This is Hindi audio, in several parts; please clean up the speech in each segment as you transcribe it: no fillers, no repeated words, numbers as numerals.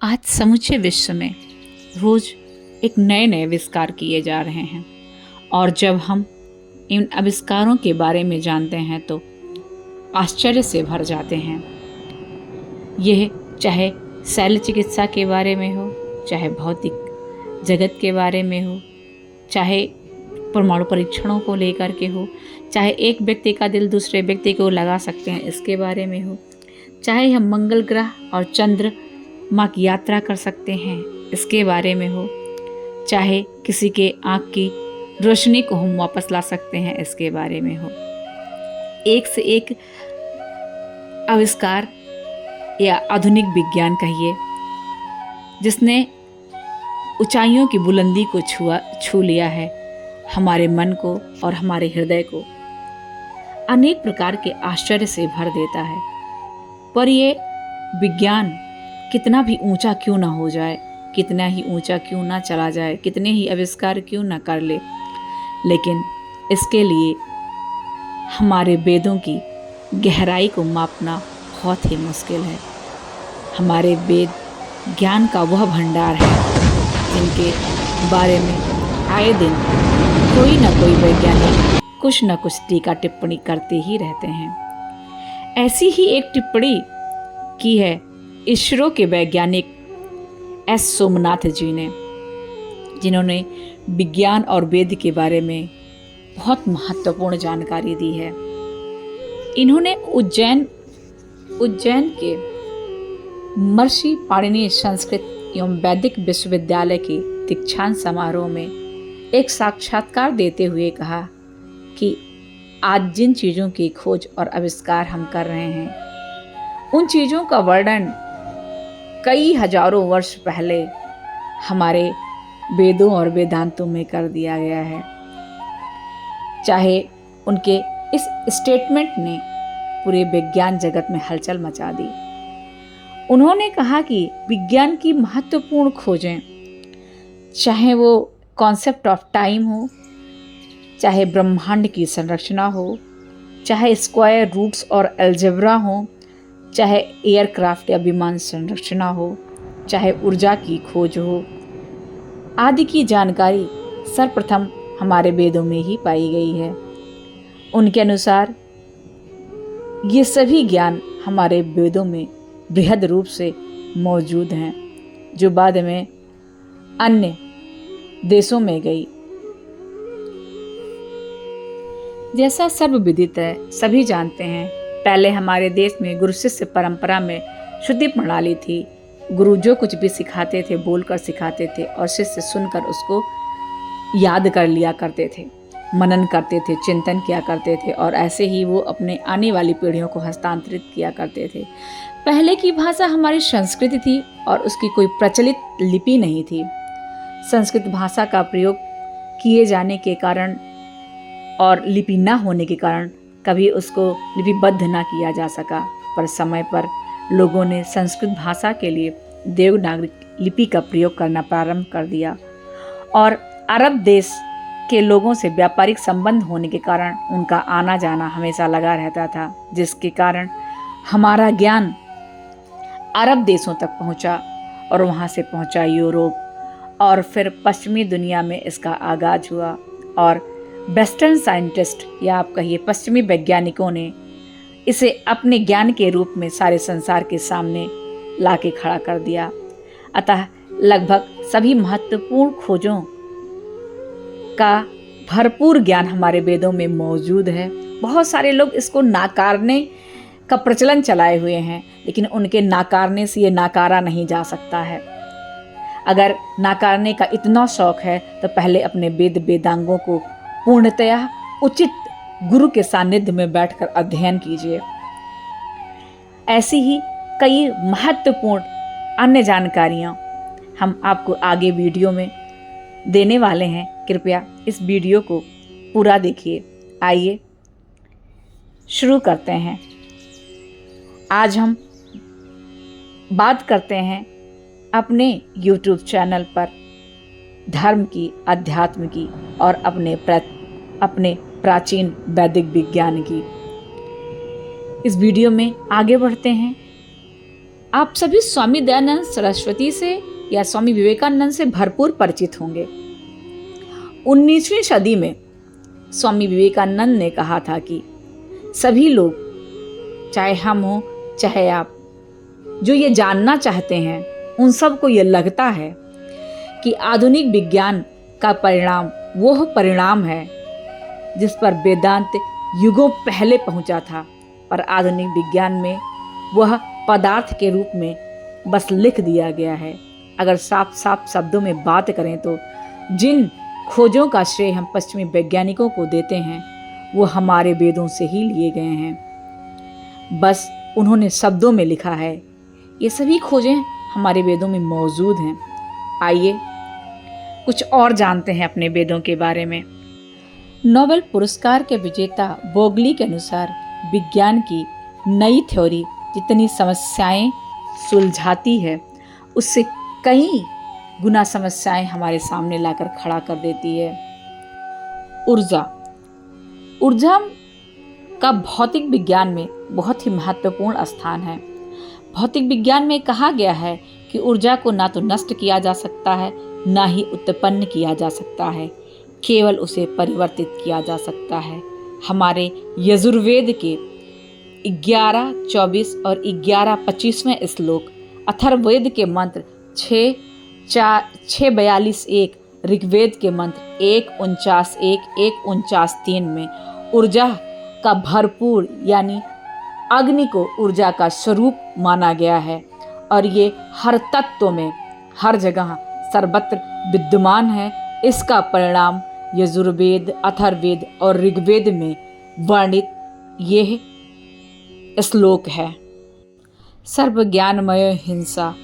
आज समूचे विश्व में रोज एक नए नए आविष्कार किए जा रहे हैं और जब हम इन आविष्कारों के बारे में जानते हैं तो आश्चर्य से भर जाते हैं। यह चाहे शल्य चिकित्सा के बारे में हो, चाहे भौतिक जगत के बारे में हो, चाहे परमाणु परीक्षणों को लेकर के हो, चाहे एक व्यक्ति का दिल दूसरे व्यक्ति को लगा सकते हैं इसके बारे में हो, चाहे हम मंगल ग्रह और चंद्र माँ की यात्रा कर सकते हैं इसके बारे में हो, चाहे किसी के आँख की रोशनी को हम वापस ला सकते हैं इसके बारे में हो। एक से एक आविष्कार या आधुनिक विज्ञान कहिए जिसने ऊंचाइयों की बुलंदी को छू लिया है, हमारे मन को और हमारे हृदय को अनेक प्रकार के आश्चर्य से भर देता है। पर ये विज्ञान कितना भी ऊंचा क्यों ना हो जाए, कितना ही ऊंचा क्यों ना चला जाए, कितने ही आविष्कार क्यों ना कर ले, लेकिन इसके लिए हमारे वेदों की गहराई को मापना बहुत ही मुश्किल है। हमारे वेद ज्ञान का वह भंडार है जिनके बारे में आए दिन कोई ना कोई वैज्ञानिक कुछ न कुछ टीका टिप्पणी करते ही रहते हैं। ऐसी ही एक टिप्पणी की है इसरो के वैज्ञानिक एस सोमनाथ जी ने, जिन्होंने विज्ञान और वेद के बारे में बहुत महत्वपूर्ण जानकारी दी है। इन्होंने उज्जैन के महर्षि पाणिनि संस्कृत एवं वैदिक विश्वविद्यालय के दीक्षांत समारोह में एक साक्षात्कार देते हुए कहा कि आज जिन चीज़ों की खोज और आविष्कार हम कर रहे हैं उन चीज़ों का वर्णन कई हजारों वर्ष पहले हमारे वेदों और वेदांतों में कर दिया गया है। चाहे उनके इस स्टेटमेंट ने पूरे विज्ञान जगत में हलचल मचा दी। उन्होंने कहा कि विज्ञान की महत्वपूर्ण खोजें, चाहे वो कॉन्सेप्ट ऑफ टाइम हो, चाहे ब्रह्मांड की संरचना हो, चाहे स्क्वायर रूट्स और अलजेब्रा हो, चाहे एयरक्राफ्ट या विमान संरचना हो, चाहे ऊर्जा की खोज हो, आदि की जानकारी सर्वप्रथम हमारे वेदों में ही पाई गई है। उनके अनुसार ये सभी ज्ञान हमारे वेदों में बृहद रूप से मौजूद हैं, जो बाद में अन्य देशों में गई। जैसा सर्वविदित है, सभी जानते हैं, पहले हमारे देश में गुरु शिष्य परंपरा में शुद्धि प्रणाली थी। गुरु जो कुछ भी सिखाते थे बोलकर सिखाते थे और शिष्य सुनकर उसको याद कर लिया करते थे, मनन करते थे, चिंतन किया करते थे और ऐसे ही वो अपने आने वाली पीढ़ियों को हस्तांतरित किया करते थे। पहले की भाषा हमारी संस्कृत थी और उसकी कोई प्रचलित लिपि नहीं थी। संस्कृत भाषा का प्रयोग किए जाने के कारण और लिपि न होने के कारण कभी उसको लिपिबद्ध न किया जा सका, पर समय पर लोगों ने संस्कृत भाषा के लिए देवनागरी लिपि का प्रयोग करना प्रारंभ कर दिया और अरब देश के लोगों से व्यापारिक संबंध होने के कारण उनका आना जाना हमेशा लगा रहता था, जिसके कारण हमारा ज्ञान अरब देशों तक पहुंचा और वहां से पहुंचा यूरोप और फिर पश्चिमी दुनिया में इसका आगाज हुआ और वेस्टर्न साइंटिस्ट या आप कहिए पश्चिमी वैज्ञानिकों ने इसे अपने ज्ञान के रूप में सारे संसार के सामने लाके खड़ा कर दिया। अतः लगभग सभी महत्वपूर्ण खोजों का भरपूर ज्ञान हमारे वेदों में मौजूद है। बहुत सारे लोग इसको नाकारने का प्रचलन चलाए हुए हैं, लेकिन उनके नाकारने से ये नाकारा नहीं जा सकता है। अगर नाकारने का इतना शौक है तो पहले अपने वेदांगों को पूर्णतया उचित गुरु के सानिध्य में बैठकर अध्ययन कीजिए। ऐसी ही कई महत्वपूर्ण अन्य जानकारियाँ हम आपको आगे वीडियो में देने वाले हैं। कृपया इस वीडियो को पूरा देखिए। आइए शुरू करते हैं। आज हम बात करते हैं अपने YouTube चैनल पर धर्म की, अध्यात्म की और अपने प्राचीन वैदिक विज्ञान की। इस वीडियो में आगे बढ़ते हैं आप सभी स्वामी दयानंद सरस्वती से या स्वामी विवेकानंद से भरपूर परिचित होंगे। 19वीं सदी में स्वामी विवेकानंद ने कहा था कि सभी लोग, चाहे हम हो चाहे आप, जो ये जानना चाहते हैं उन सबको ये लगता है कि आधुनिक विज्ञान का परिणाम वह परिणाम है जिस पर वेदांत युगों पहले पहुंचा था, पर आधुनिक विज्ञान में वह पदार्थ के रूप में बस लिख दिया गया है। अगर साफ साफ शब्दों में बात करें तो जिन खोजों का श्रेय हम पश्चिमी वैज्ञानिकों को देते हैं वो हमारे वेदों से ही लिए गए हैं। बस उन्होंने शब्दों में लिखा है। ये सभी खोजें हमारे वेदों में मौजूद हैं। आइए कुछ और जानते हैं अपने वेदों के बारे में। नोबेल पुरस्कार के विजेता बोगली के अनुसार विज्ञान की नई थ्योरी जितनी समस्याएं सुलझाती है उससे कई गुना समस्याएं हमारे सामने लाकर खड़ा कर देती है। ऊर्जा का भौतिक विज्ञान में बहुत ही महत्वपूर्ण स्थान है। भौतिक विज्ञान में कहा गया है कि ऊर्जा को ना तो नष्ट किया जा सकता है ना ही उत्पन्न किया जा सकता है, केवल उसे परिवर्तित किया जा सकता है। हमारे यजुर्वेद के 11:24 और 11:25वें श्लोक, अथर्ववेद के मंत्र 6:42-1, ऋग्वेद के मंत्र 1:49-1, 1:49-3 में ऊर्जा का भरपूर यानी अग्नि को ऊर्जा का स्वरूप माना गया है और ये हर तत्व में हर जगह सर्वत्र विद्यमान है। इसका परिणाम यजुर्वेद, अथर्ववेद और ऋग्वेद में वर्णित यह श्लोक है। सर्वज्ञानमय हिंसा।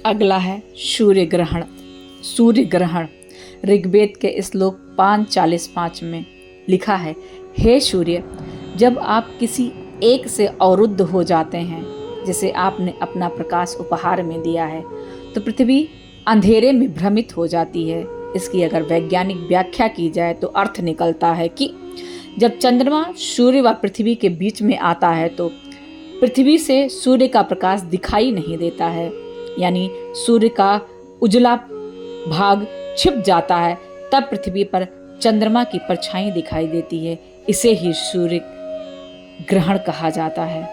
अगला है सूर्य ग्रहण। सूर्य ग्रहण ऋग्वेद के श्लोक 5:45 में लिखा है, हे सूर्य, जब आप किसी एक से अवरुद्ध हो जाते हैं, जिसे आपने अपना प्रकाश उपहार में दिया है, तो पृथ्वी अंधेरे में भ्रमित हो जाती है। इसकी अगर वैज्ञानिक व्याख्या की जाए तो अर्थ निकलता है कि जब चंद्रमा सूर्य व पृथ्वी के बीच में आता है तो पृथ्वी से सूर्य का प्रकाश दिखाई नहीं देता है, यानी सूर्य का उजला भाग छिप जाता है, तब पृथ्वी पर चंद्रमा की परछाई दिखाई देती है। इसे ही सूर्य ग्रहण कहा जाता है।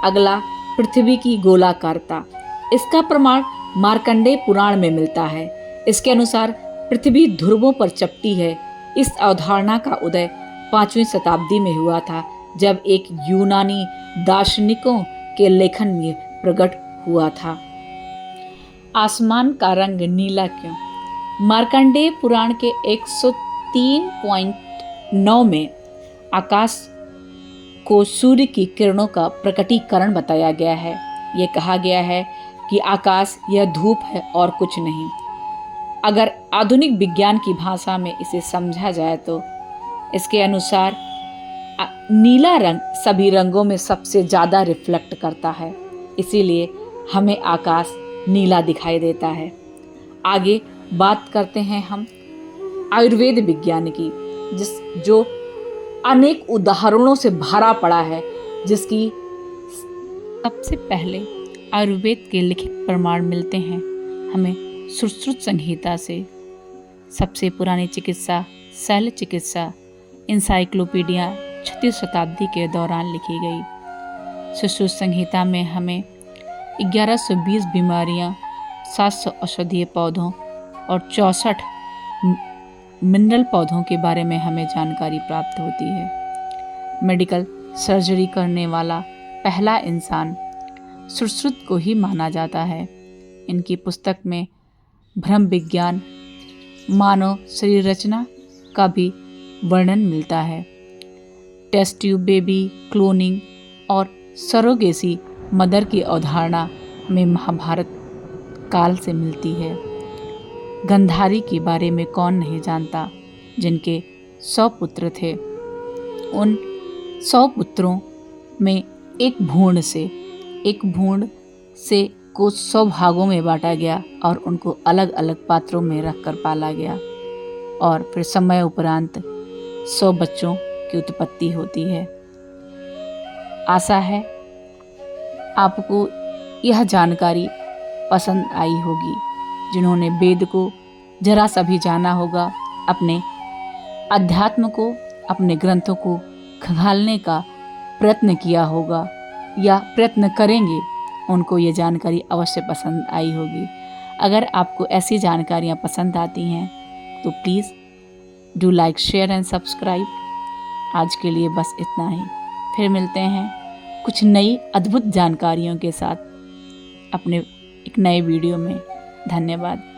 अगला, पृथ्वी की गोलाकारता। इसका प्रमाण मार्कंडेय पुराण में मिलता है। इसके अनुसार पृथ्वी ध्रुवों पर चपटी है। इस अवधारणा का उदय 5वीं शताब्दी में हुआ था, जब एक यूनानी दार्शनिकों के लेखन में प्रकट हुआ था। आसमान का रंग नीला क्यों? मार्कंडेय पुराण के 103.9 में आकाश को सूर्य की किरणों का प्रकटीकरण बताया गया है। ये कहा गया है कि आकाश यह धूप है और कुछ नहीं। अगर आधुनिक विज्ञान की भाषा में इसे समझा जाए तो इसके अनुसार नीला रंग सभी रंगों में सबसे ज़्यादा रिफ्लेक्ट करता है, इसीलिए हमें आकाश नीला दिखाई देता है। आगे बात करते हैं हम आयुर्वेद विज्ञान की, जो अनेक उदाहरणों से भरा पड़ा है, जिसकी सबसे पहले आयुर्वेद के लिखित प्रमाण मिलते हैं हमें सुश्रुत संहिता से। सबसे पुरानी चिकित्सा शैल्य चिकित्सा इंसाइक्लोपीडिया 36वीं शताब्दी के दौरान लिखी गई। सुश्रुत संहिता में हमें 1120 बीमारियां, 700 औषधीय पौधों और 64 मिनरल पौधों के बारे में हमें जानकारी प्राप्त होती है। मेडिकल सर्जरी करने वाला पहला इंसान सुश्रुत को ही माना जाता है। इनकी पुस्तक में भ्रम विज्ञान, मानव शरीर रचना का भी वर्णन मिलता है। टेस्ट ट्यूब बेबी, क्लोनिंग और सरोगेसी मदर की अवधारणा हमें महाभारत काल से मिलती है। गंधारी के बारे में कौन नहीं जानता, जिनके 100 पुत्र थे। उन 100 पुत्रों में एक भ्रूण से को 100 भागों में बांटा गया और उनको अलग अलग पात्रों में रखकर पाला गया और फिर समय उपरांत 100 बच्चों की उत्पत्ति होती है। आशा है आपको यह जानकारी पसंद आई होगी। जिन्होंने वेद को जरा सा भी जाना होगा, अपने अध्यात्म को, अपने ग्रंथों को खंगालने का प्रयत्न किया होगा या प्रयत्न करेंगे, उनको ये जानकारी अवश्य पसंद आई होगी। अगर आपको ऐसी जानकारियाँ पसंद आती हैं तो please do like, share and subscribe. आज के लिए बस इतना ही। फिर मिलते हैं कुछ नई अद्भुत जानकारियों के साथ अपने एक नए वीडियो में। धन्यवाद।